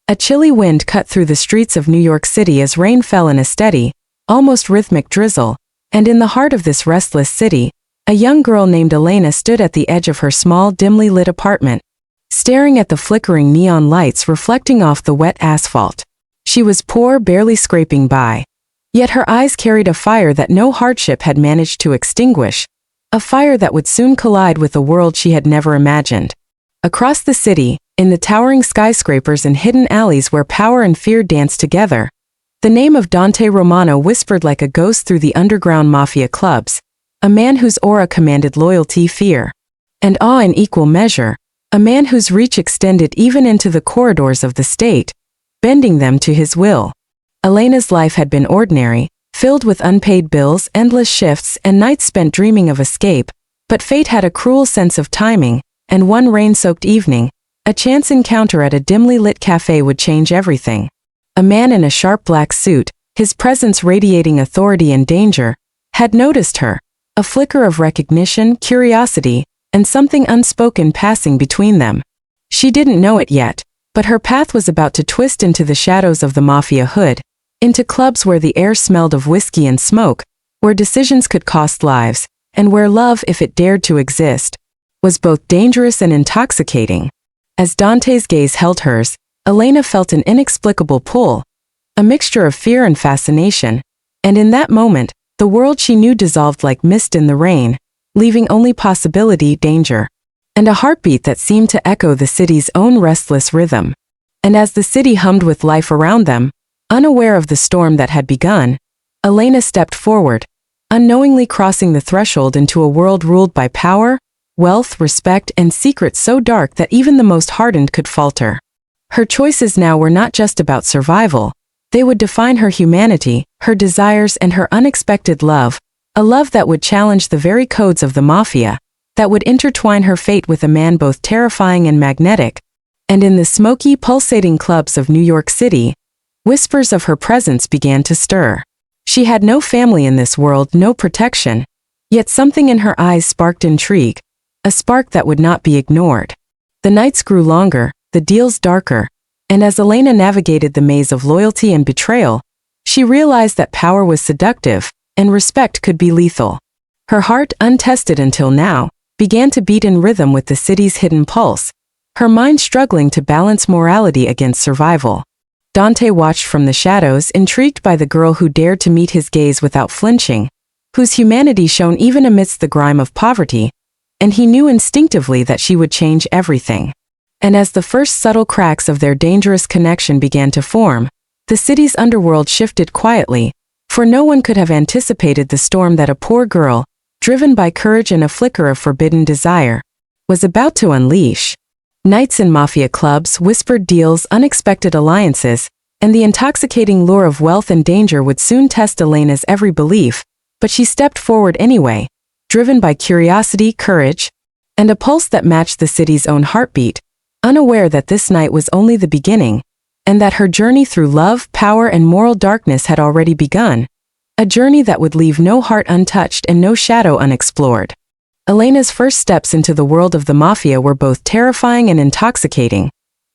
A chilly wind cut through the streets of New York City as rain fell in a steady, almost rhythmic drizzle, and in the heart of this restless city, a young girl named Elena stood at the edge of her small, dimly lit apartment, staring at the flickering neon lights reflecting off the wet asphalt. She was poor, barely scraping by. Yet her eyes carried a fire that no hardship had managed to extinguish, a fire that would soon collide with a world she had never imagined. Across the city, in the towering skyscrapers and hidden alleys where power and fear danced together, the name of Dante Romano whispered like a ghost through the underground Mafia clubs, a man whose aura commanded loyalty, fear, and awe in equal measure, a man whose reach extended even into the corridors of the state, bending them to his will. Elena's life had been ordinary, filled with unpaid bills, endless shifts, and nights spent dreaming of escape, but fate had a cruel sense of timing, and one rain-soaked evening, a chance encounter at a dimly lit cafe would change everything. A man in a sharp black suit, his presence radiating authority and danger, had noticed her, a flicker of recognition, curiosity, and something unspoken passing between them. She didn't know it yet, but her path was about to twist into the shadows of the Mafia hood, into clubs where the air smelled of whiskey and smoke, where decisions could cost lives, and where love, if it dared to exist, was both dangerous and intoxicating. As Dante's gaze held hers, Elena felt an inexplicable pull, a mixture of fear and fascination, and in that moment, the world she knew dissolved like mist in the rain, leaving only possibility, danger, and a heartbeat that seemed to echo the city's own restless rhythm. And as the city hummed with life around them, unaware of the storm that had begun, Elena stepped forward, unknowingly crossing the threshold into a world ruled by power, wealth, respect, and secrets so dark that even the most hardened could falter. Her choices now were not just about survival, they would define her humanity, her desires, and her unexpected love, a love that would challenge the very codes of the Mafia, that would intertwine her fate with a man both terrifying and magnetic. And in the smoky, pulsating clubs of New York City, whispers of her presence began to stir. She had no family in this world, no protection, yet something in her eyes sparked intrigue, a spark that would not be ignored. The nights grew longer, the deals darker, and as Elena navigated the maze of loyalty and betrayal, she realized that power was seductive, and respect could be lethal. Her heart, untested until now, began to beat in rhythm with the city's hidden pulse, her mind struggling to balance morality against survival. Dante watched from the shadows, intrigued by the girl who dared to meet his gaze without flinching, whose humanity shone even amidst the grime of poverty, and he knew instinctively that she would change everything. And as the first subtle cracks of their dangerous connection began to form, the city's underworld shifted quietly, for no one could have anticipated the storm that a poor girl, driven by courage and a flicker of forbidden desire, was about to unleash. Nights in Mafia clubs, whispered deals, unexpected alliances, and the intoxicating lure of wealth and danger would soon test Elena's every belief, but she stepped forward anyway, driven by curiosity, courage, and a pulse that matched the city's own heartbeat, unaware that this night was only the beginning, and that her journey through love, power, and moral darkness had already begun, a journey that would leave no heart untouched and no shadow unexplored. Elena's first steps into the world of the Mafia were both terrifying and intoxicating,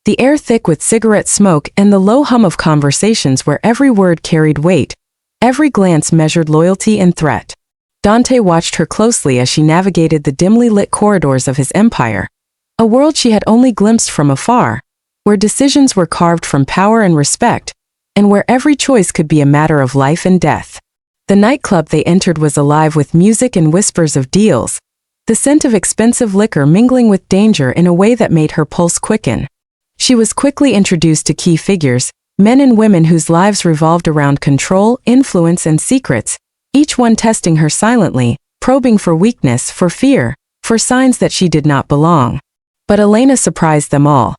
the air thick with cigarette smoke and the low hum of conversations where every word carried weight, every glance measured loyalty and threat. Dante watched her closely as she navigated the dimly lit corridors of his empire, a world she had only glimpsed from afar, where decisions were carved from power and respect, and where every choice could be a matter of life and death. The nightclub they entered was alive with music and whispers of deals, the scent of expensive liquor mingling with danger in a way that made her pulse quicken. She was quickly introduced to key figures, men and women whose lives revolved around control, influence, and secrets, each one testing her silently, probing for weakness, for fear, for signs that she did not belong. But Elena surprised them all.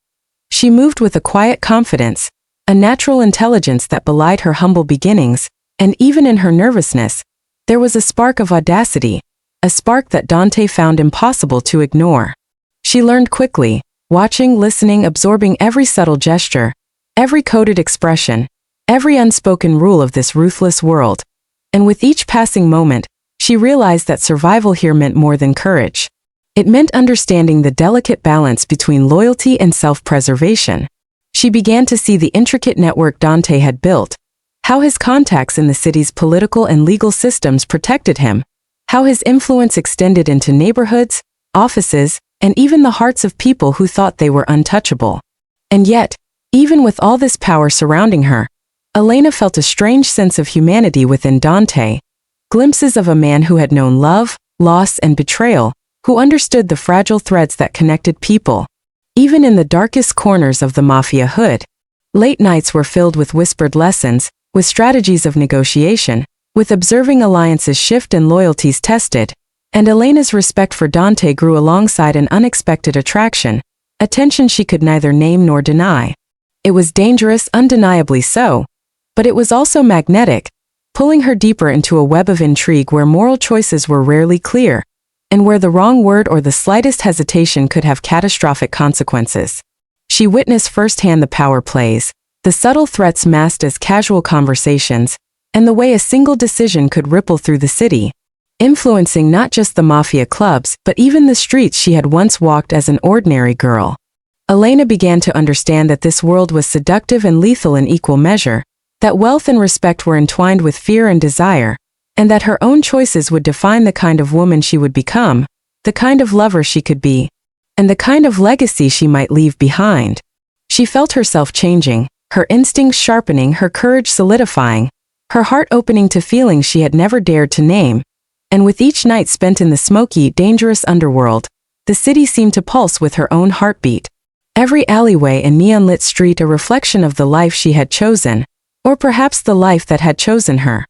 She moved with a quiet confidence, a natural intelligence that belied her humble beginnings, and even in her nervousness, there was a spark of audacity, a spark that Dante found impossible to ignore. She learned quickly, watching, listening, absorbing every subtle gesture, every coded expression, every unspoken rule of this ruthless world. And with each passing moment, she realized that survival here meant more than courage. It meant understanding the delicate balance between loyalty and self-preservation. She began to see the intricate network Dante had built, how his contacts in the city's political and legal systems protected him, how his influence extended into neighborhoods, offices, and even the hearts of people who thought they were untouchable. And yet, even with all this power surrounding her, Elena felt a strange sense of humanity within Dante, glimpses of a man who had known love, loss, and betrayal, who understood the fragile threads that connected people. Even in the darkest corners of the Mafia hood, late nights were filled with whispered lessons, with strategies of negotiation, with observing alliances shift and loyalties tested, and Elena's respect for Dante grew alongside an unexpected attraction, a tension she could neither name nor deny. It was dangerous, undeniably so, but it was also magnetic, pulling her deeper into a web of intrigue where moral choices were rarely clear, and where the wrong word or the slightest hesitation could have catastrophic consequences. She witnessed firsthand the power plays, the subtle threats masked as casual conversations, and the way a single decision could ripple through the city, influencing not just the Mafia clubs but even the streets she had once walked as an ordinary girl. Elena began to understand that this world was seductive and lethal in equal measure, that wealth and respect were entwined with fear and desire, and that her own choices would define the kind of woman she would become, the kind of lover she could be, and the kind of legacy she might leave behind. She felt herself changing, her instincts sharpening, her courage solidifying, her heart opening to feelings she had never dared to name, and with each night spent in the smoky, dangerous underworld, the city seemed to pulse with her own heartbeat. Every alleyway and neon-lit street a reflection of the life she had chosen, or perhaps the life that had chosen her.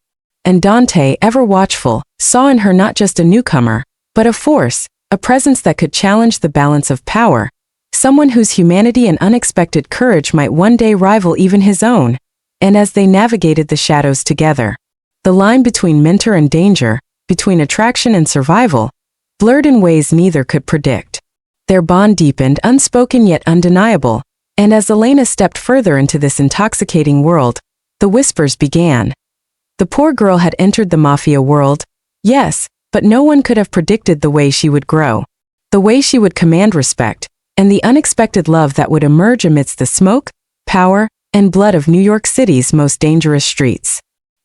And Dante, ever watchful, saw in her not just a newcomer, but a force, a presence that could challenge the balance of power, someone whose humanity and unexpected courage might one day rival even his own. And as they navigated the shadows together, the line between mentor and danger, between attraction and survival, blurred in ways neither could predict. Their bond deepened, unspoken yet undeniable, and as Elena stepped further into this intoxicating world, the whispers began. The poor girl had entered the Mafia world, yes, but no one could have predicted the way she would grow, the way she would command respect, and the unexpected love that would emerge amidst the smoke, power, and blood of New York City's most dangerous streets.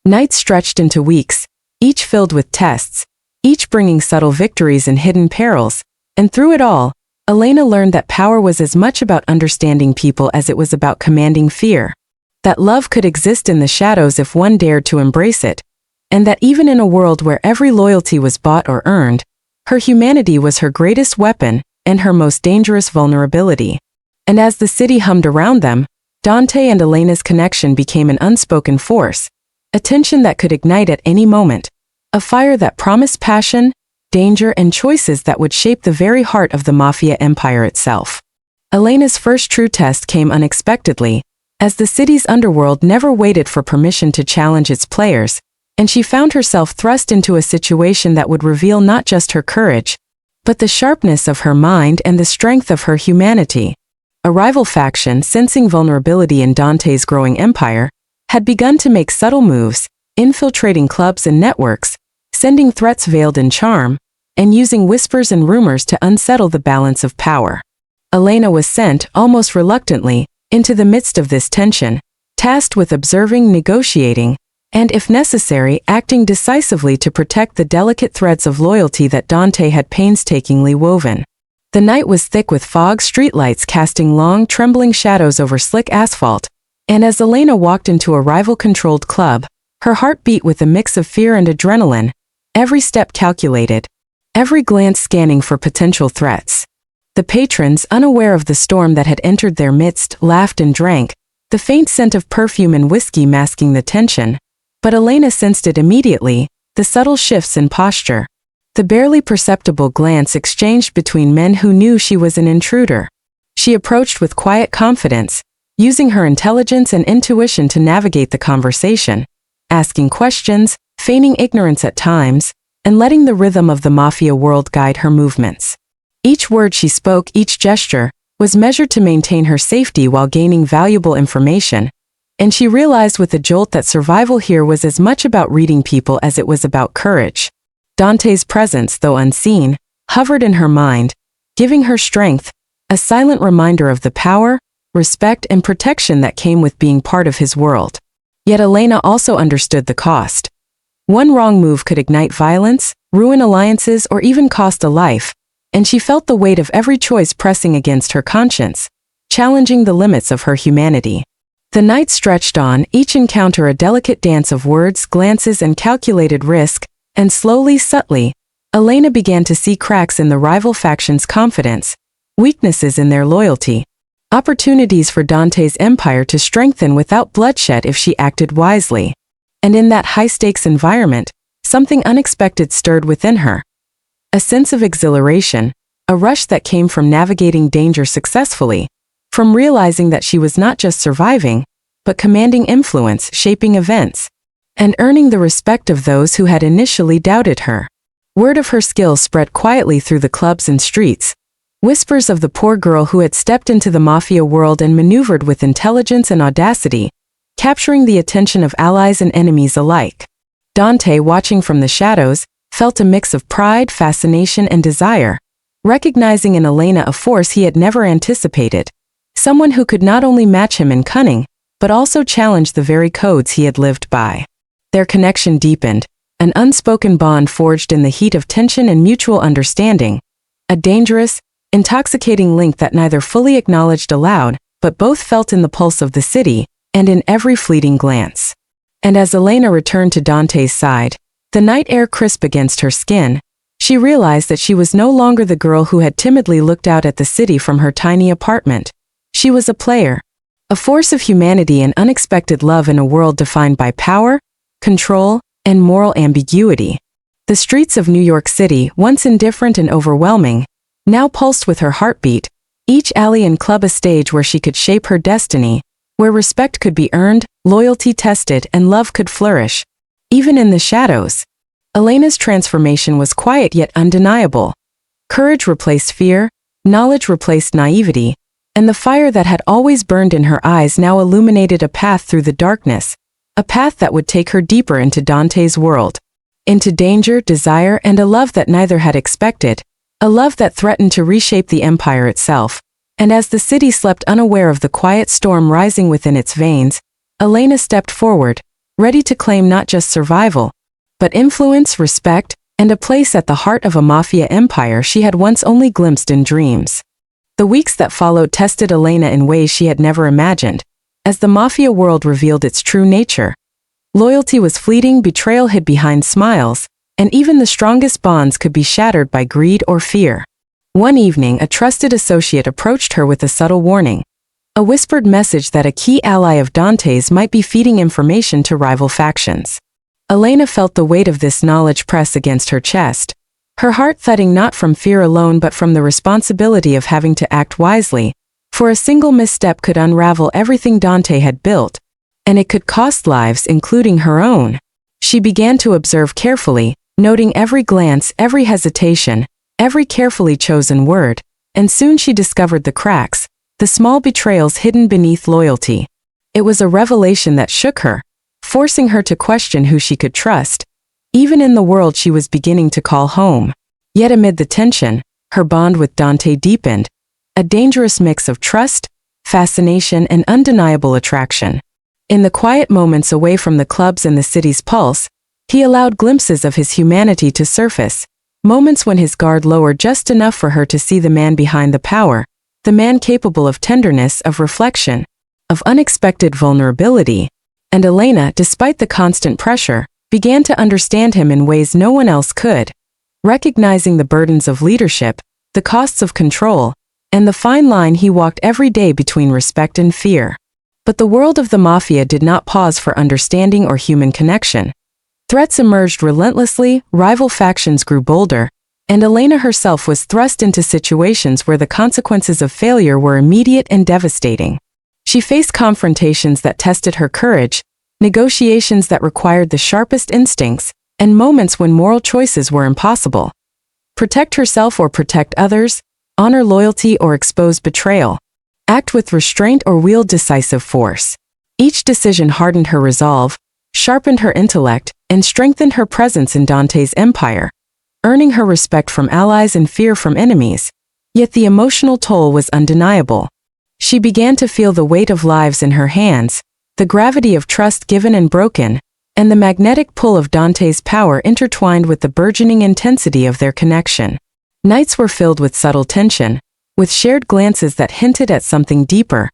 Nights stretched into weeks, each filled with tests, each bringing subtle victories and hidden perils, and through it all, Elena learned that power was as much about understanding people as it was about commanding fear. That love could exist in the shadows if one dared to embrace it, and that even in a world where every loyalty was bought or earned, her humanity was her greatest weapon and her most dangerous vulnerability. And as the city hummed around them, Dante and Elena's connection became an unspoken force, a tension that could ignite at any moment, a fire that promised passion, danger, and choices that would shape the very heart of the Mafia empire itself. Elena's first true test came unexpectedly, as the city's underworld never waited for permission to challenge its players, and she found herself thrust into a situation that would reveal not just her courage, but the sharpness of her mind and the strength of her humanity. A rival faction, sensing vulnerability in Dante's growing empire, had begun to make subtle moves, infiltrating clubs and networks, sending threats veiled in charm, and using whispers and rumors to unsettle the balance of power. Elena was sent, almost reluctantly, into the midst of this tension, tasked with observing, negotiating, and if necessary, acting decisively to protect the delicate threads of loyalty that Dante had painstakingly woven. The night was thick with fog, streetlights casting long, trembling shadows over slick asphalt, and as Elena walked into a rival-controlled club, her heart beat with a mix of fear and adrenaline, every step calculated, every glance scanning for potential threats. The patrons, unaware of the storm that had entered their midst, laughed and drank, the faint scent of perfume and whiskey masking the tension, but Elena sensed it immediately, the subtle shifts in posture, the barely perceptible glance exchanged between men who knew she was an intruder. She approached with quiet confidence, using her intelligence and intuition to navigate the conversation, asking questions, feigning ignorance at times, and letting the rhythm of the Mafia world guide her movements. Each word she spoke, each gesture, was measured to maintain her safety while gaining valuable information, and she realized with a jolt that survival here was as much about reading people as it was about courage. Dante's presence, though unseen, hovered in her mind, giving her strength, a silent reminder of the power, respect, and protection that came with being part of his world. Yet Elena also understood the cost. One wrong move could ignite violence, ruin alliances, or even cost a life, and she felt the weight of every choice pressing against her conscience, challenging the limits of her humanity. The night stretched on, each encounter a delicate dance of words, glances, and calculated risk, and slowly, subtly, Elena began to see cracks in the rival faction's confidence, weaknesses in their loyalty, opportunities for Dante's empire to strengthen without bloodshed if she acted wisely. And in that high-stakes environment, something unexpected stirred within her. A sense of exhilaration, a rush that came from navigating danger successfully, from realizing that she was not just surviving, but commanding influence, shaping events, and earning the respect of those who had initially doubted her. Word of her skill spread quietly through the clubs and streets, whispers of the poor girl who had stepped into the Mafia world and maneuvered with intelligence and audacity, capturing the attention of allies and enemies alike. Dante, watching from the shadows, felt a mix of pride, fascination, and desire, recognizing in Elena a force he had never anticipated, someone who could not only match him in cunning, but also challenge the very codes he had lived by. Their connection deepened, an unspoken bond forged in the heat of tension and mutual understanding, a dangerous, intoxicating link that neither fully acknowledged aloud, but both felt in the pulse of the city, and in every fleeting glance. And as Elena returned to Dante's side, the night air crisp against her skin, she realized that she was no longer the girl who had timidly looked out at the city from her tiny apartment. She was a player, a force of humanity and unexpected love in a world defined by power, control, and moral ambiguity. The streets of New York City, once indifferent and overwhelming, now pulsed with her heartbeat, each alley and club a stage where she could shape her destiny, where respect could be earned, loyalty tested, and love could flourish. Even in the shadows, Elena's transformation was quiet yet undeniable. Courage replaced fear, knowledge replaced naivety, and the fire that had always burned in her eyes now illuminated a path through the darkness, a path that would take her deeper into Dante's world, into danger, desire, and a love that neither had expected, a love that threatened to reshape the empire itself. And as the city slept unaware of the quiet storm rising within its veins, Elena stepped forward, ready to claim not just survival, but influence, respect, and a place at the heart of a mafia empire she had once only glimpsed in dreams. The weeks that followed tested Elena in ways she had never imagined, as the mafia world revealed its true nature. Loyalty was fleeting, betrayal hid behind smiles, and even the strongest bonds could be shattered by greed or fear. One evening, a trusted associate approached her with a subtle warning, a whispered message that a key ally of Dante's might be feeding information to rival factions. Elena felt the weight of this knowledge press against her chest, her heart thudding not from fear alone but from the responsibility of having to act wisely, for a single misstep could unravel everything Dante had built, and it could cost lives, including her own. She began to observe carefully, noting every glance, every hesitation, every carefully chosen word, and soon she discovered the cracks, the small betrayals hidden beneath loyalty. It was a revelation that shook her, forcing her to question who she could trust, even in the world she was beginning to call home. Yet amid the tension, her bond with Dante deepened, a dangerous mix of trust, fascination, and undeniable attraction. In the quiet moments away from the clubs and the city's pulse, he allowed glimpses of his humanity to surface, moments when his guard lowered just enough for her to see the man behind the power, the man capable of tenderness, of reflection, of unexpected vulnerability. And Elena, despite the constant pressure, began to understand him in ways no one else could, recognizing the burdens of leadership, the costs of control, and the fine line he walked every day between respect and fear. But the world of the Mafia did not pause for understanding or human connection. Threats emerged relentlessly, rival factions grew bolder, and Elena herself was thrust into situations where the consequences of failure were immediate and devastating. She faced confrontations that tested her courage, negotiations that required the sharpest instincts, and moments when moral choices were impossible. Protect herself or protect others, honor loyalty or expose betrayal, act with restraint or wield decisive force. Each decision hardened her resolve, sharpened her intellect, and strengthened her presence in Dante's empire, earning her respect from allies and fear from enemies. Yet the emotional toll was undeniable. She began to feel the weight of lives in her hands, the gravity of trust given and broken, and the magnetic pull of Dante's power intertwined with the burgeoning intensity of their connection. Nights were filled with subtle tension, with shared glances that hinted at something deeper,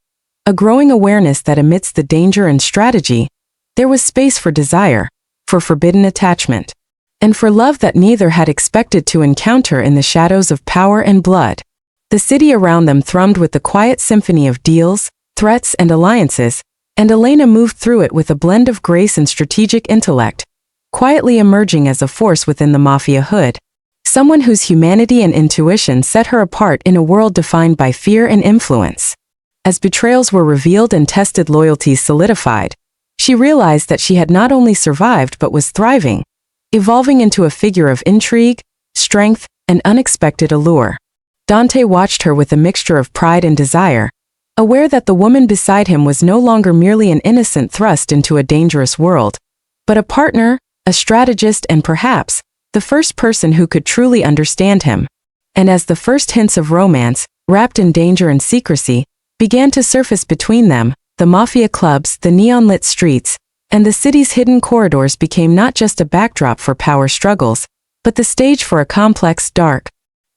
a growing awareness that amidst the danger and strategy, there was space for desire, for forbidden attachment, and for love that neither had expected to encounter in the shadows of power and blood. The city around them thrummed with the quiet symphony of deals, threats, and alliances, and Elena moved through it with a blend of grace and strategic intellect, quietly emerging as a force within the Mafia hood. Someone whose humanity and intuition set her apart in a world defined by fear and influence. As betrayals were revealed and tested loyalties solidified, she realized that she had not only survived but was thriving, evolving into a figure of intrigue, strength, and unexpected allure. Dante watched her with a mixture of pride and desire, aware that the woman beside him was no longer merely an innocent thrust into a dangerous world, but a partner, a strategist, and perhaps the first person who could truly understand him. And as the first hints of romance, wrapped in danger and secrecy, began to surface between them, the Mafia clubs, the neon-lit streets, and the city's hidden corridors became not just a backdrop for power struggles, but the stage for a complex, dark,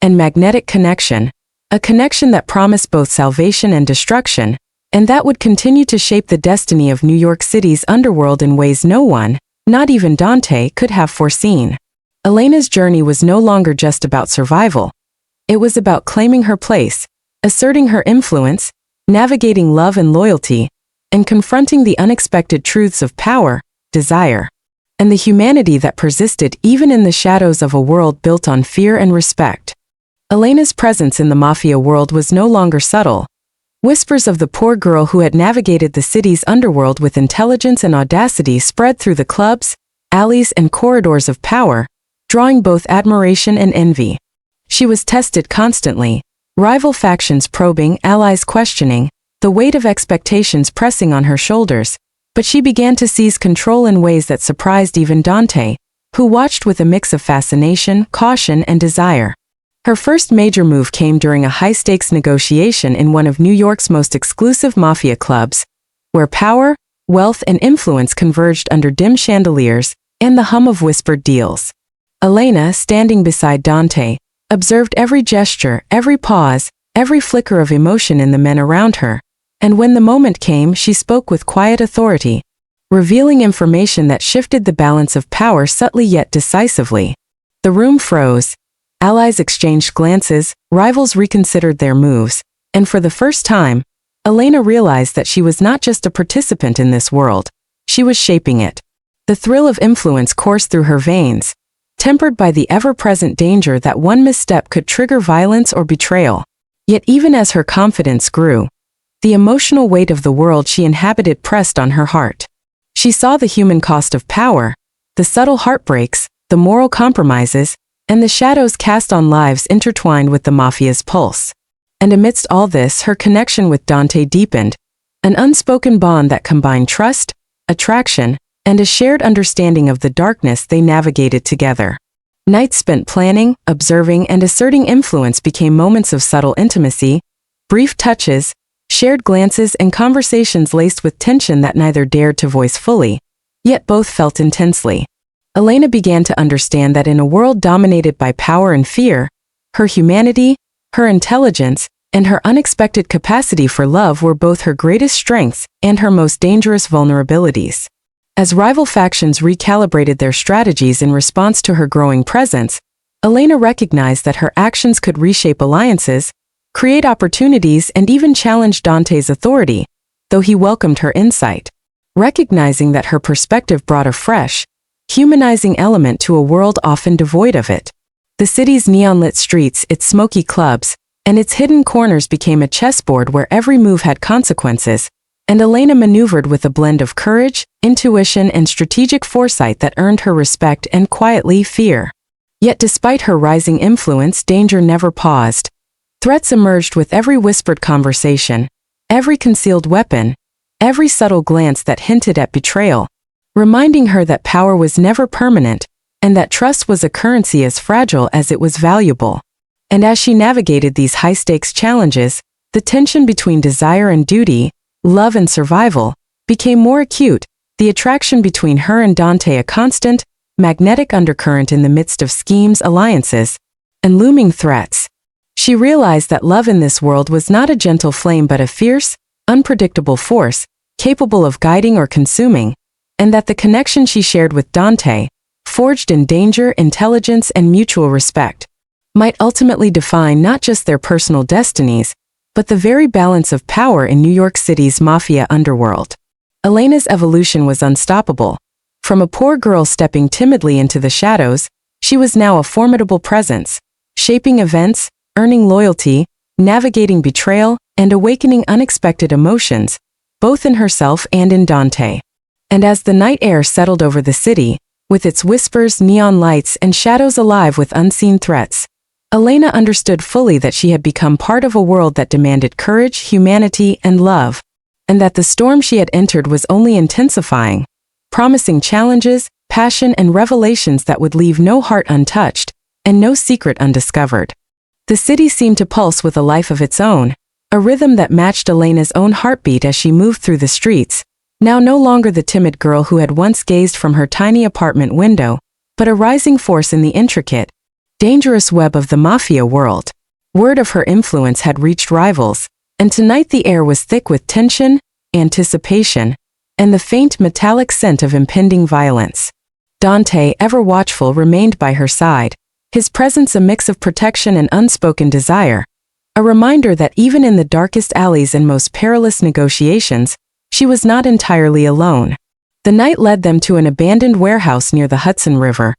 and magnetic connection, a connection that promised both salvation and destruction, and that would continue to shape the destiny of New York City's underworld in ways no one, not even Dante, could have foreseen. Elena's journey was no longer just about survival. It was about claiming her place, asserting her influence, navigating love and loyalty, and confronting the unexpected truths of power, desire, and the humanity that persisted even in the shadows of a world built on fear and respect. Elena's presence in the Mafia world was no longer subtle. Whispers of the poor girl who had navigated the city's underworld with intelligence and audacity spread through the clubs, alleys, and corridors of power, drawing both admiration and envy. She was tested constantly, rival factions probing, allies questioning, the weight of expectations pressing on her shoulders, but she began to seize control in ways that surprised even Dante, who watched with a mix of fascination, caution, and desire. Her first major move came during a high-stakes negotiation in one of New York's most exclusive Mafia clubs, where power, wealth, and influence converged under dim chandeliers and the hum of whispered deals. Elena, standing beside Dante, observed every gesture, every pause, every flicker of emotion in the men around her, and when the moment came, she spoke with quiet authority, revealing information that shifted the balance of power subtly yet decisively. The room froze. Allies exchanged glances, rivals reconsidered their moves, and for the first time, Elena realized that she was not just a participant in this world, she was shaping it. The thrill of influence coursed through her veins, tempered by the ever-present danger that one misstep could trigger violence or betrayal. Yet even as her confidence grew, the emotional weight of the world she inhabited pressed on her heart. She saw the human cost of power, the subtle heartbreaks, the moral compromises, and the shadows cast on lives intertwined with the Mafia's pulse. And amidst all this, her connection with Dante deepened, an unspoken bond that combined trust, attraction, and a shared understanding of the darkness they navigated together. Nights spent planning, observing, and asserting influence became moments of subtle intimacy, brief touches, shared glances, and conversations laced with tension that neither dared to voice fully, yet both felt intensely. Elena began to understand that in a world dominated by power and fear, her humanity, her intelligence, and her unexpected capacity for love were both her greatest strengths and her most dangerous vulnerabilities. As rival factions recalibrated their strategies in response to her growing presence, Elena recognized that her actions could reshape alliances, create opportunities, and even challenge Dante's authority, though he welcomed her insight. Recognizing that her perspective brought a fresh, humanizing element to a world often devoid of it. The city's neon-lit streets, its smoky clubs, and its hidden corners became a chessboard where every move had consequences, and Elena maneuvered with a blend of courage, intuition, and strategic foresight that earned her respect and quietly fear. Yet despite her rising influence, danger never paused. Threats emerged with every whispered conversation, every concealed weapon, every subtle glance that hinted at betrayal, reminding her that power was never permanent, and that trust was a currency as fragile as it was valuable. And as she navigated these high-stakes challenges, The tension between desire and duty, love and survival, became more acute, the attraction between her and Dante a constant, magnetic undercurrent in the midst of schemes, alliances, and looming threats. She realized that love in this world was not a gentle flame but a fierce, unpredictable force, capable of guiding or consuming, and that the connection she shared with Dante, forged in danger, intelligence, and mutual respect, might ultimately define not just their personal destinies, but the very balance of power in New York City's Mafia underworld. Elena's evolution was unstoppable. From a poor girl stepping timidly into the shadows, she was now a formidable presence, shaping events, earning loyalty, navigating betrayal, and awakening unexpected emotions, both in herself and in Dante. And as the night air settled over the city, with its whispers, neon lights, and shadows alive with unseen threats, Elena understood fully that she had become part of a world that demanded courage, humanity, and love, and that the storm she had entered was only intensifying, promising challenges, passion, and revelations that would leave no heart untouched, and no secret undiscovered. The city seemed to pulse with a life of its own, a rhythm that matched Elena's own heartbeat as she moved through the streets, now no longer the timid girl who had once gazed from her tiny apartment window, but a rising force in the intricate, dangerous web of the Mafia world. Word of her influence had reached rivals, and tonight the air was thick with tension, anticipation, and the faint metallic scent of impending violence. Dante, ever watchful, remained by her side, his presence a mix of protection and unspoken desire, a reminder that even in the darkest alleys and most perilous negotiations, she was not entirely alone. The night led them to an abandoned warehouse near the Hudson River,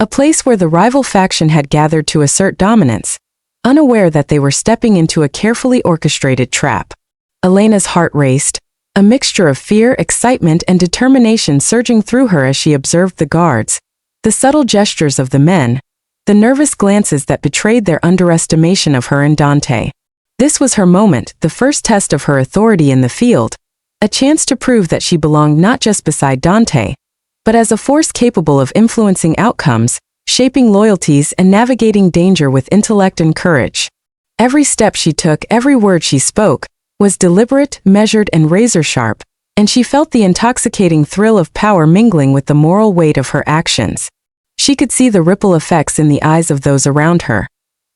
a place where the rival faction had gathered to assert dominance, unaware that they were stepping into a carefully orchestrated trap. Elena's heart raced, a mixture of fear, excitement, and determination surging through her as she observed the guards, the subtle gestures of the men, the nervous glances that betrayed their underestimation of her and Dante. This was her moment, the first test of her authority in the field, a chance to prove that she belonged not just beside Dante, but as a force capable of influencing outcomes, shaping loyalties, and navigating danger with intellect and courage. Every step she took, every word she spoke, was deliberate, measured, and razor-sharp, and she felt the intoxicating thrill of power mingling with the moral weight of her actions. She could see the ripple effects in the eyes of those around her.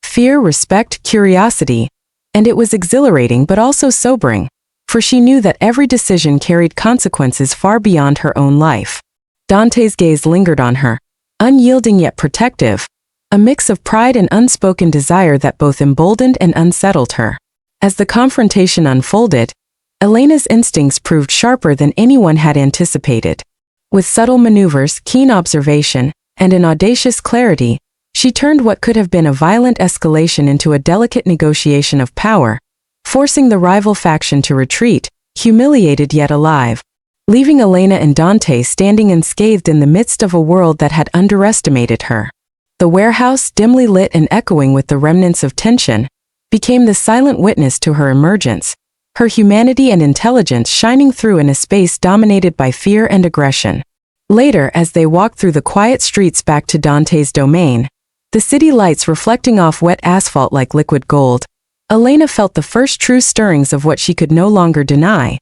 Fear, respect, curiosity, and it was exhilarating but also sobering, for she knew that every decision carried consequences far beyond her own life. Dante's gaze lingered on her, unyielding yet protective, a mix of pride and unspoken desire that both emboldened and unsettled her. As the confrontation unfolded, Elena's instincts proved sharper than anyone had anticipated. With subtle maneuvers, keen observation, and an audacious clarity, she turned what could have been a violent escalation into a delicate negotiation of power, forcing the rival faction to retreat, humiliated yet alive, leaving Elena and Dante standing unscathed in the midst of a world that had underestimated her. The warehouse, dimly lit and echoing with the remnants of tension, became the silent witness to her emergence, her humanity and intelligence shining through in a space dominated by fear and aggression. Later, as they walked through the quiet streets back to Dante's domain, the city lights reflecting off wet asphalt like liquid gold, Elena felt the first true stirrings of what she could no longer deny,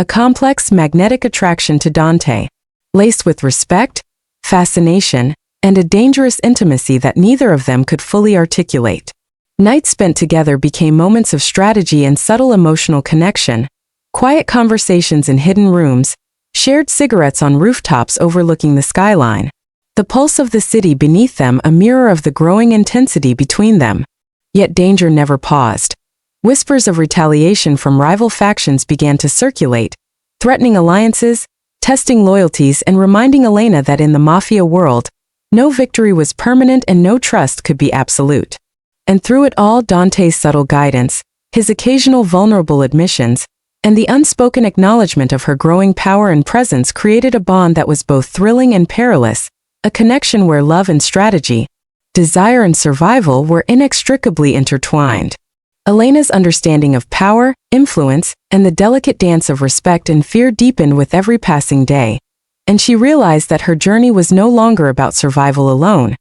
a complex, magnetic attraction to Dante, laced with respect, fascination, and a dangerous intimacy that neither of them could fully articulate. Nights spent together became moments of strategy and subtle emotional connection, quiet conversations in hidden rooms, shared cigarettes on rooftops overlooking the skyline, the pulse of the city beneath them a mirror of the growing intensity between them. Yet danger never paused. Whispers of retaliation from rival factions began to circulate, threatening alliances, testing loyalties, and reminding Elena that in the Mafia world, no victory was permanent and no trust could be absolute. And through it all, Dante's subtle guidance, his occasional vulnerable admissions, and the unspoken acknowledgement of her growing power and presence created a bond that was both thrilling and perilous, a connection where love and strategy, desire and survival were inextricably intertwined. Elena's understanding of power, influence, and the delicate dance of respect and fear deepened with every passing day, and she realized that her journey was no longer about survival alone.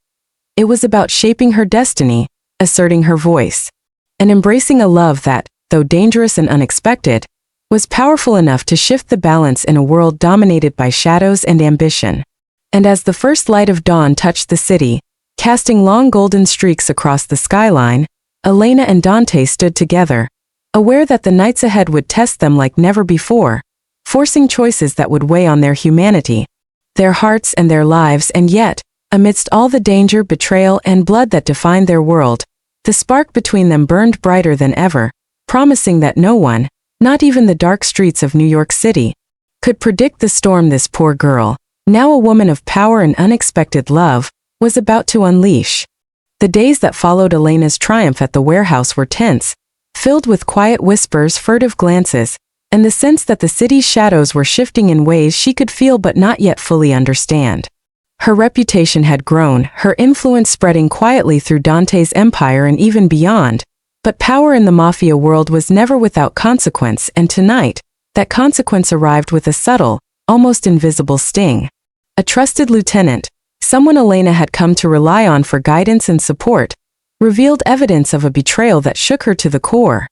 It was about shaping her destiny, asserting her voice, and embracing a love that, though dangerous and unexpected, was powerful enough to shift the balance in a world dominated by shadows and ambition. And as the first light of dawn touched the city, casting long golden streaks across the skyline, Elena and Dante stood together, aware that the nights ahead would test them like never before, forcing choices that would weigh on their humanity, their hearts and their lives. And yet, amidst all the danger, betrayal, and blood that defined their world, the spark between them burned brighter than ever, promising that no one, not even the dark streets of New York City, could predict the storm this poor girl, now a woman of power and unexpected love, was about to unleash. The days that followed Elena's triumph at the warehouse were tense, filled with quiet whispers, furtive glances, and the sense that the city's shadows were shifting in ways she could feel but not yet fully understand. Her reputation had grown, her influence spreading quietly through Dante's empire and even beyond, but power in the Mafia world was never without consequence, and tonight, that consequence arrived with a subtle, almost invisible sting. A trusted lieutenant, someone Elena had come to rely on for guidance and support, revealed evidence of a betrayal that shook her to the core.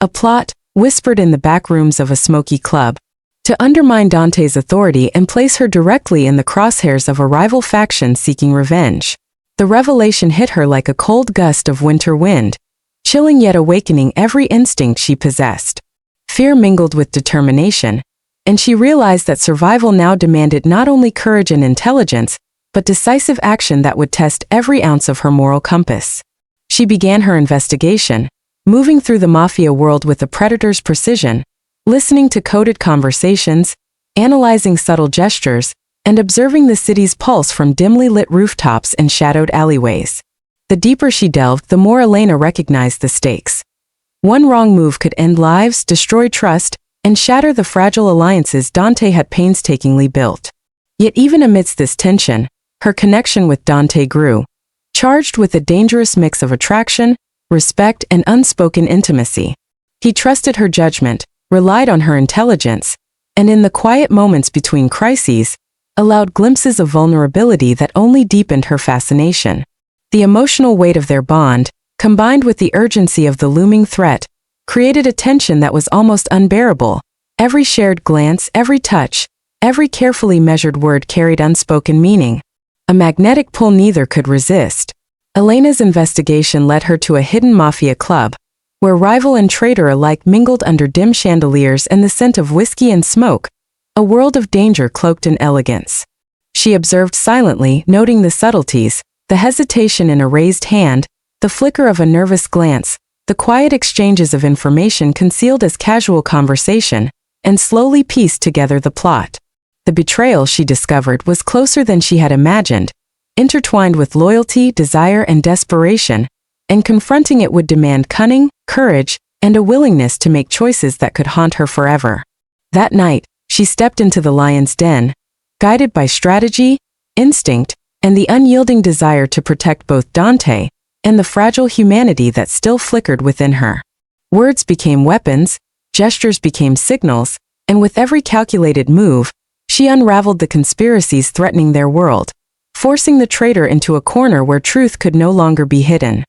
A plot, whispered in the back rooms of a smoky club, to undermine Dante's authority and place her directly in the crosshairs of a rival faction seeking revenge. The revelation hit her like a cold gust of winter wind, chilling yet awakening every instinct she possessed. Fear mingled with determination, and she realized that survival now demanded not only courage and intelligence, but decisive action that would test every ounce of her moral compass. She began her investigation, moving through the Mafia world with a predator's precision, listening to coded conversations, analyzing subtle gestures, and observing the city's pulse from dimly lit rooftops and shadowed alleyways. The deeper she delved, the more Elena recognized the stakes. One wrong move could end lives, destroy trust, and shatter the fragile alliances Dante had painstakingly built. Yet even amidst this tension, her connection with Dante grew, charged with a dangerous mix of attraction, respect, and unspoken intimacy. He trusted her judgment, relied on her intelligence, and in the quiet moments between crises, allowed glimpses of vulnerability that only deepened her fascination. The emotional weight of their bond, combined with the urgency of the looming threat, created a tension that was almost unbearable. Every shared glance, every touch, every carefully measured word carried unspoken meaning, a magnetic pull neither could resist. Elena's investigation led her to a hidden Mafia club, where rival and traitor alike mingled under dim chandeliers and the scent of whiskey and smoke, a world of danger cloaked in elegance. She observed silently, noting the subtleties, the hesitation in a raised hand, the flicker of a nervous glance, the quiet exchanges of information concealed as casual conversation, and slowly pieced together the plot. The betrayal, she discovered, was closer than she had imagined, intertwined with loyalty, desire, and desperation, and confronting it would demand cunning, courage, and a willingness to make choices that could haunt her forever. That night, she stepped into the lion's den, guided by strategy, instinct, and the unyielding desire to protect both Dante and the fragile humanity that still flickered within her. Words became weapons, gestures became signals, and with every calculated move, she unraveled the conspiracies threatening their world, forcing the traitor into a corner where truth could no longer be hidden.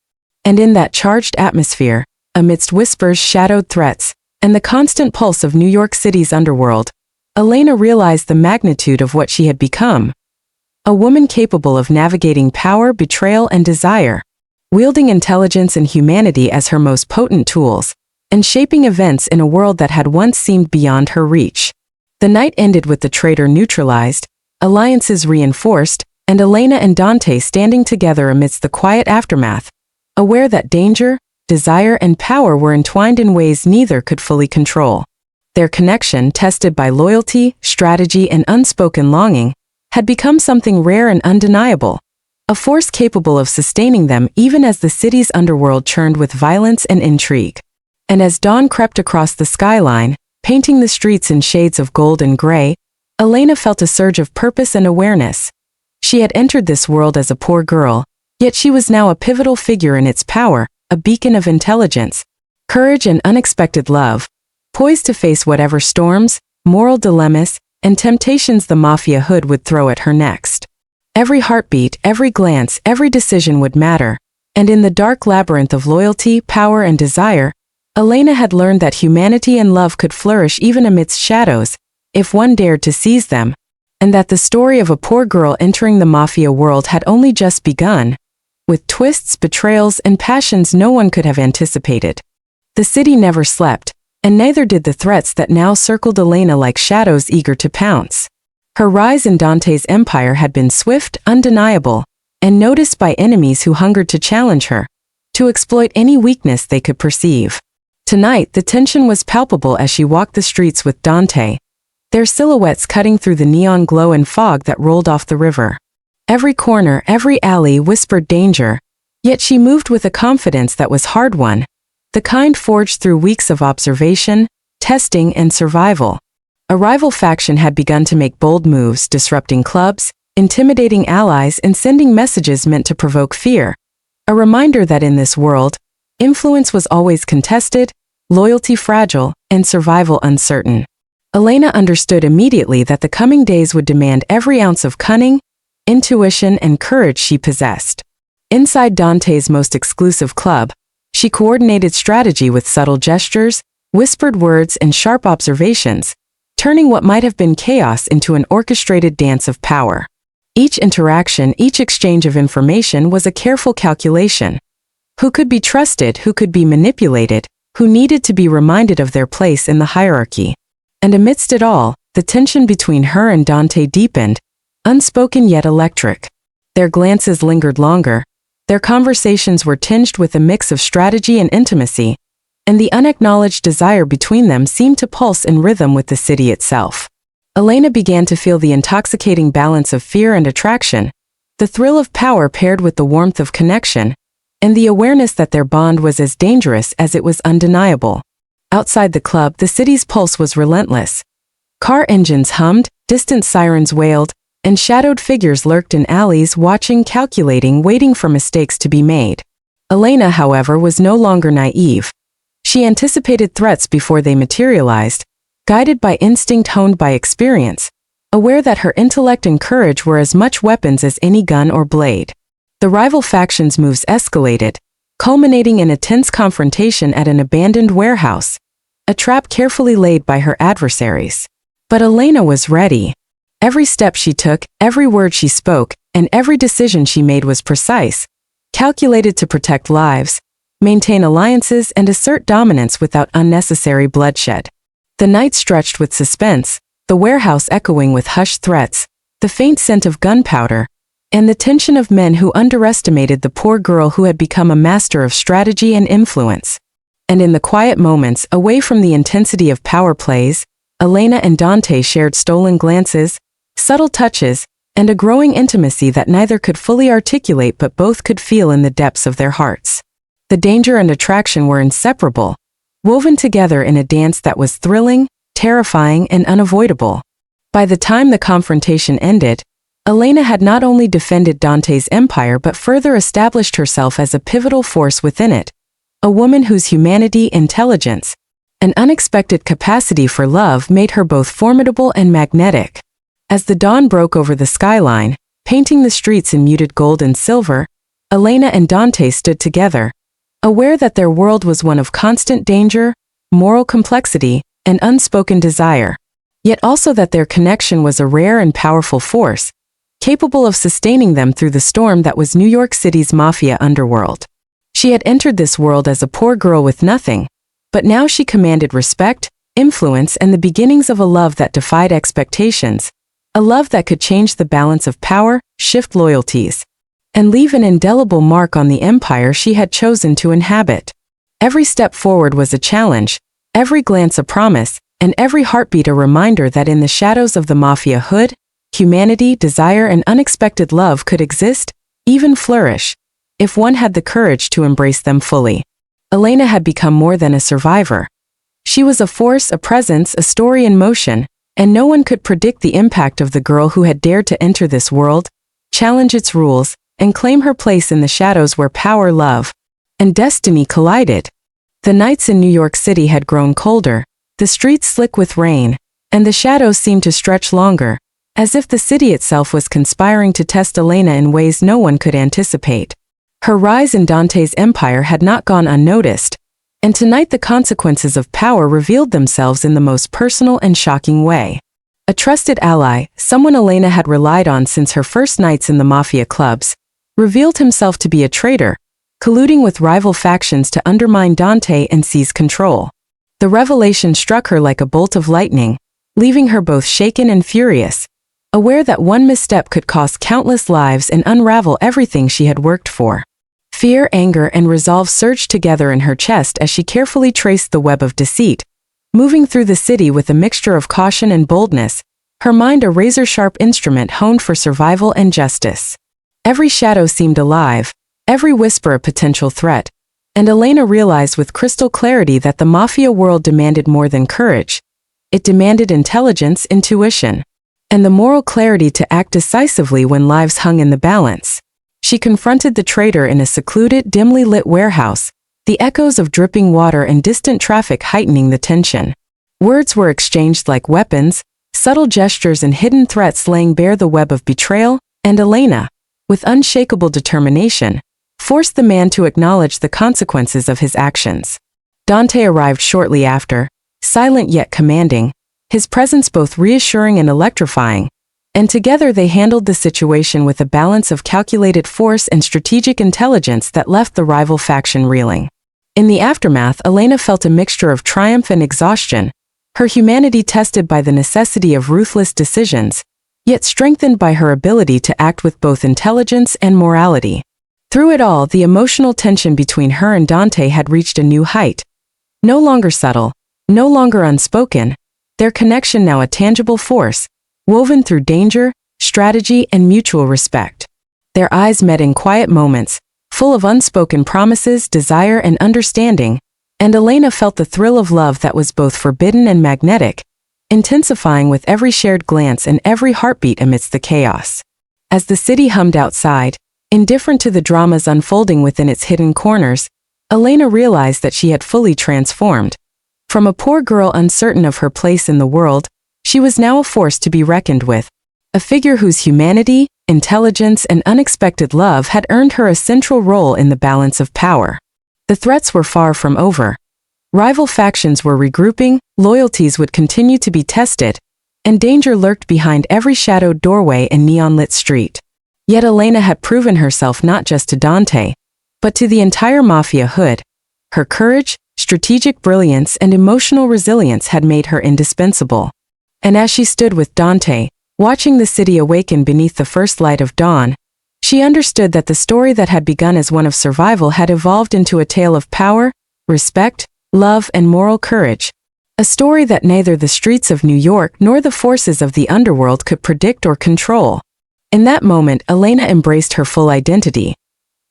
And in that charged atmosphere, amidst whispers, shadowed threats, and the constant pulse of New York City's underworld, Elena realized the magnitude of what she had become. A woman capable of navigating power, betrayal, and desire, wielding intelligence and humanity as her most potent tools, and shaping events in a world that had once seemed beyond her reach. The night ended with the traitor neutralized, alliances reinforced, and Elena and Dante standing together amidst the quiet aftermath, aware that danger, desire, and power were entwined in ways neither could fully control. Their connection, tested by loyalty, strategy, and unspoken longing, had become something rare and undeniable, a force capable of sustaining them even as the city's underworld churned with violence and intrigue. And as dawn crept across the skyline, painting the streets in shades of gold and gray, Elena felt a surge of purpose and awareness. She had entered this world as a poor girl, yet she was now a pivotal figure in its power, a beacon of intelligence, courage, and unexpected love, poised to face whatever storms, moral dilemmas, and temptations the Mafia hood would throw at her next. Every heartbeat, every glance, every decision would matter, and in the dark labyrinth of loyalty, power, and desire, Elena had learned that humanity and love could flourish even amidst shadows, if one dared to seize them, and that the story of a poor girl entering the Mafia world had only just begun, with twists, betrayals, and passions no one could have anticipated. The city never slept, and neither did the threats that now circled Elena like shadows eager to pounce. Her rise in Dante's empire had been swift, undeniable, and noticed by enemies who hungered to challenge her, to exploit any weakness they could perceive. Tonight, the tension was palpable as she walked the streets with Dante, their silhouettes cutting through the neon glow and fog that rolled off the river. Every corner, every alley whispered danger, yet she moved with a confidence that was hard-won, the kind forged through weeks of observation, testing, and survival. A rival faction had begun to make bold moves, disrupting clubs, intimidating allies, and sending messages meant to provoke fear. A reminder that in this world, influence was always contested, loyalty fragile, and survival uncertain. Elena understood immediately that the coming days would demand every ounce of cunning, intuition, and courage she possessed. Inside Dante's most exclusive club, she coordinated strategy with subtle gestures, whispered words, and sharp observations, turning what might have been chaos into an orchestrated dance of power. Each interaction, each exchange of information was a careful calculation. Who could be trusted, who could be manipulated, who needed to be reminded of their place in the hierarchy. And amidst it all, the tension between her and Dante deepened, unspoken yet electric. Their glances lingered longer, their conversations were tinged with a mix of strategy and intimacy, and the unacknowledged desire between them seemed to pulse in rhythm with the city itself. Elena began to feel the intoxicating balance of fear and attraction, the thrill of power paired with the warmth of connection, and the awareness that their bond was as dangerous as it was undeniable. Outside the club, the city's pulse was relentless. Car engines hummed, distant sirens wailed, and shadowed figures lurked in alleys watching, calculating, waiting for mistakes to be made. Elena, however, was no longer naive. She anticipated threats before they materialized, guided by instinct honed by experience, aware that her intellect and courage were as much weapons as any gun or blade. The rival factions' moves escalated, culminating in a tense confrontation at an abandoned warehouse, a trap carefully laid by her adversaries. But Elena was ready. Every step she took, every word she spoke, and every decision she made was precise, calculated to protect lives, maintain alliances, and assert dominance without unnecessary bloodshed. The night stretched with suspense, the warehouse echoing with hushed threats, the faint scent of gunpowder, and the tension of men who underestimated the poor girl who had become a master of strategy and influence. And in the quiet moments, away from the intensity of power plays, Elena and Dante shared stolen glances, subtle touches, and a growing intimacy that neither could fully articulate but both could feel in the depths of their hearts. The danger and attraction were inseparable, woven together in a dance that was thrilling, terrifying, and unavoidable. By the time the confrontation ended, Elena had not only defended Dante's empire but further established herself as a pivotal force within it, a woman whose humanity, intelligence, and unexpected capacity for love made her both formidable and magnetic. As the dawn broke over the skyline, painting the streets in muted gold and silver, Elena and Dante stood together, aware that their world was one of constant danger, moral complexity, and unspoken desire, yet also that their connection was a rare and powerful force, capable of sustaining them through the storm that was New York City's Mafia underworld. She had entered this world as a poor girl with nothing, but now she commanded respect, influence, and the beginnings of a love that defied expectations, a love that could change the balance of power, shift loyalties, and leave an indelible mark on the empire she had chosen to inhabit. Every step forward was a challenge, every glance a promise, and every heartbeat a reminder that in the shadows of the Mafia hood, humanity, desire, and unexpected love could exist, even flourish, if one had the courage to embrace them fully. Elena had become more than a survivor. She was a force, a presence, a story in motion, and no one could predict the impact of the girl who had dared to enter this world, challenge its rules, and claim her place in the shadows where power, love, and destiny collided. The nights in New York City had grown colder, the streets slick with rain, and the shadows seemed to stretch longer, as if the city itself was conspiring to test Elena in ways no one could anticipate. Her rise in Dante's empire had not gone unnoticed, And tonight the consequences of power revealed themselves in the most personal and shocking way. A trusted ally, someone Elena had relied on since her first nights in the Mafia clubs, revealed himself to be a traitor, colluding with rival factions to undermine Dante and seize control. The revelation struck her like a bolt of lightning, leaving her both shaken and furious, aware that one misstep could cost countless lives and unravel everything she had worked for. Fear, anger, and resolve surged together in her chest as she carefully traced the web of deceit, moving through the city with a mixture of caution and boldness, her mind a razor-sharp instrument honed for survival and justice. Every shadow seemed alive, every whisper a potential threat, and Elena realized with crystal clarity that the Mafia world demanded more than courage. It demanded intelligence, intuition, and the moral clarity to act decisively when lives hung in the balance. She confronted the traitor in a secluded, dimly lit warehouse, the echoes of dripping water and distant traffic heightening the tension. Words were exchanged like weapons, subtle gestures and hidden threats laying bare the web of betrayal, and Elena, with unshakable determination, forced the man to acknowledge the consequences of his actions. Dante arrived shortly after, silent yet commanding, his presence both reassuring and electrifying, and together they handled the situation with a balance of calculated force and strategic intelligence that left the rival faction reeling. In the aftermath, Elena felt a mixture of triumph and exhaustion, her humanity tested by the necessity of ruthless decisions, yet strengthened by her ability to act with both intelligence and morality. Through it all, the emotional tension between her and Dante had reached a new height. No longer subtle, no longer unspoken, their connection now a tangible force, woven through danger, strategy, and mutual respect. Their eyes met in quiet moments, full of unspoken promises, desire, and understanding, and Elena felt the thrill of love that was both forbidden and magnetic, intensifying with every shared glance and every heartbeat amidst the chaos. As the city hummed outside, indifferent to the dramas unfolding within its hidden corners, Elena realized that she had fully transformed. From a poor girl uncertain of her place in the world, she was now a force to be reckoned with, a figure whose humanity, intelligence, and unexpected love had earned her a central role in the balance of power. The threats were far from over. Rival factions were regrouping, loyalties would continue to be tested, and danger lurked behind every shadowed doorway and neon-lit street. Yet Elena had proven herself not just to Dante, but to the entire Mafia hood. Her courage, strategic brilliance, and emotional resilience had made her indispensable. And as she stood with Dante, watching the city awaken beneath the first light of dawn, she understood that the story that had begun as one of survival had evolved into a tale of power, respect, love, and moral courage. A story that neither the streets of New York nor the forces of the underworld could predict or control. In that moment, Elena embraced her full identity.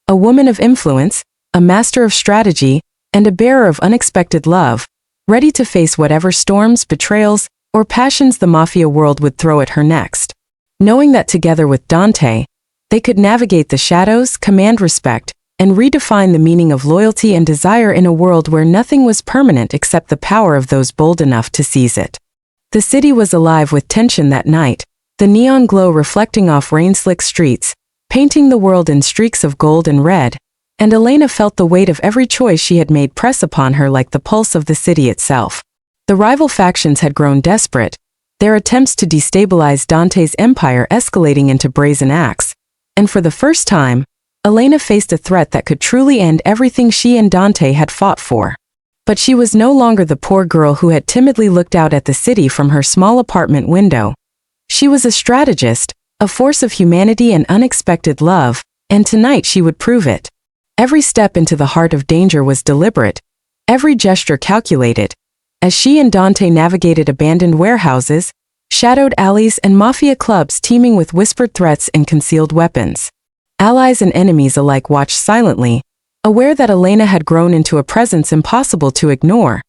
A woman of influence, a master of strategy, and a bearer of unexpected love, ready to face whatever storms, betrayals, or passions the Mafia world would throw at her next. Knowing that together with Dante, they could navigate the shadows, command respect, and redefine the meaning of loyalty and desire in a world where nothing was permanent except the power of those bold enough to seize it. The city was alive with tension that night, the neon glow reflecting off rain-slick streets, painting the world in streaks of gold and red, and Elena felt the weight of every choice she had made press upon her like the pulse of the city itself. The rival factions had grown desperate, their attempts to destabilize Dante's empire escalating into brazen acts, and for the first time, Elena faced a threat that could truly end everything she and Dante had fought for. But she was no longer the poor girl who had timidly looked out at the city from her small apartment window. She was a strategist, a force of humanity and unexpected love, and tonight she would prove it. Every step into the heart of danger was deliberate, every gesture calculated. As she and Dante navigated abandoned warehouses, shadowed alleys, and Mafia clubs teeming with whispered threats and concealed weapons. Allies and enemies alike watched silently, aware that Elena had grown into a presence impossible to ignore.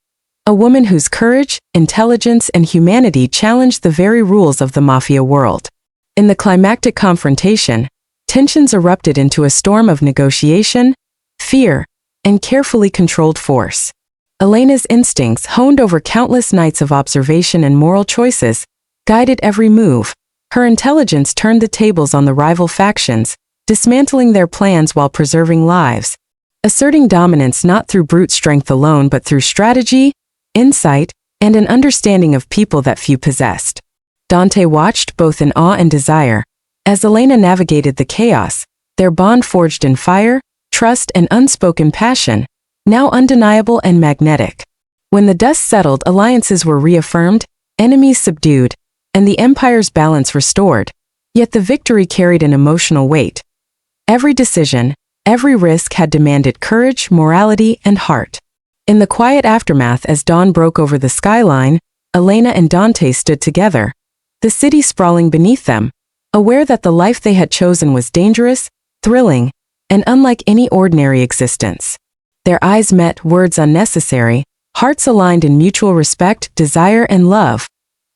A woman whose courage, intelligence, and humanity challenged the very rules of the Mafia world. In the climactic confrontation, tensions erupted into a storm of negotiation, fear, and carefully controlled force. Elena's instincts, honed over countless nights of observation and moral choices, guided every move. Her intelligence turned the tables on the rival factions, dismantling their plans while preserving lives. asserting dominance not through brute strength alone but through strategy, insight, and an understanding of people that few possessed. Dante watched both in awe and desire. As Elena navigated the chaos, their bond forged in fire, trust, and unspoken passion, now undeniable and magnetic. When the dust settled, alliances were reaffirmed, enemies subdued, and the empire's balance restored. Yet the victory carried an emotional weight. Every decision, every risk had demanded courage, morality, and heart. In the quiet aftermath, as dawn broke over the skyline, Elena and Dante stood together, the city sprawling beneath them, aware that the life they had chosen was dangerous, thrilling, and unlike any ordinary existence. Their eyes met, words unnecessary, hearts aligned in mutual respect, desire, and love.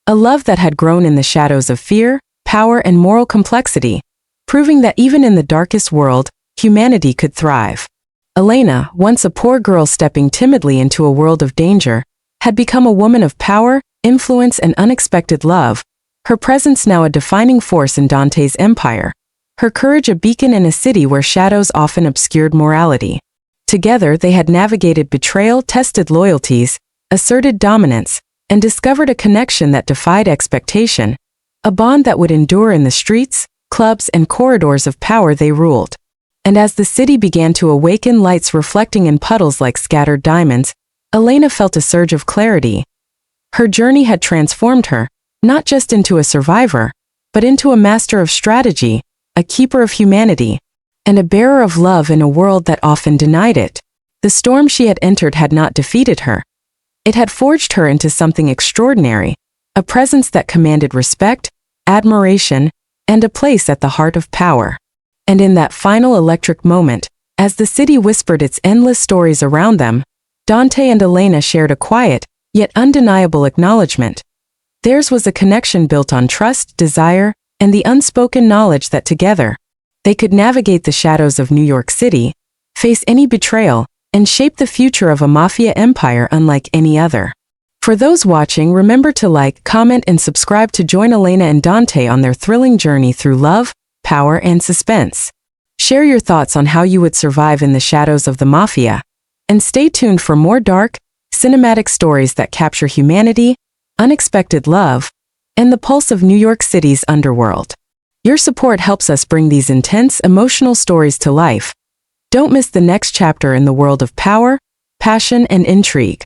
A love that had grown in the shadows of fear, power, and moral complexity, proving that even in the darkest world, humanity could thrive. Elena, once a poor girl stepping timidly into a world of danger, had become a woman of power, influence, and unexpected love, her presence now a defining force in Dante's empire, her courage a beacon in a city where shadows often obscured morality. Together they had navigated betrayal, tested loyalties, asserted dominance, and discovered a connection that defied expectation, a bond that would endure in the streets, clubs, and corridors of power they ruled. And as the city began to awaken, lights reflecting in puddles like scattered diamonds, Elena felt a surge of clarity. Her journey had transformed her, not just into a survivor, but into a master of strategy, a keeper of humanity, and a bearer of love in a world that often denied it. The storm she had entered had not defeated her. It had forged her into something extraordinary, a presence that commanded respect, admiration, and a place at the heart of power. And in that final electric moment, as the city whispered its endless stories around them, Dante and Elena shared a quiet, yet undeniable acknowledgement. Theirs was a connection built on trust, desire, and the unspoken knowledge that together, they could navigate the shadows of New York City, face any betrayal, and shape the future of a mafia empire unlike any other. For those watching, remember to like, comment, and subscribe to join Elena and Dante on their thrilling journey through love, power, and suspense. Share your thoughts on how you would survive in the shadows of the mafia, and stay tuned for more dark, cinematic stories that capture humanity, unexpected love, and the pulse of New York City's underworld. Your support helps us bring these intense, emotional stories to life. Don't miss the next chapter in the world of power, passion, and intrigue.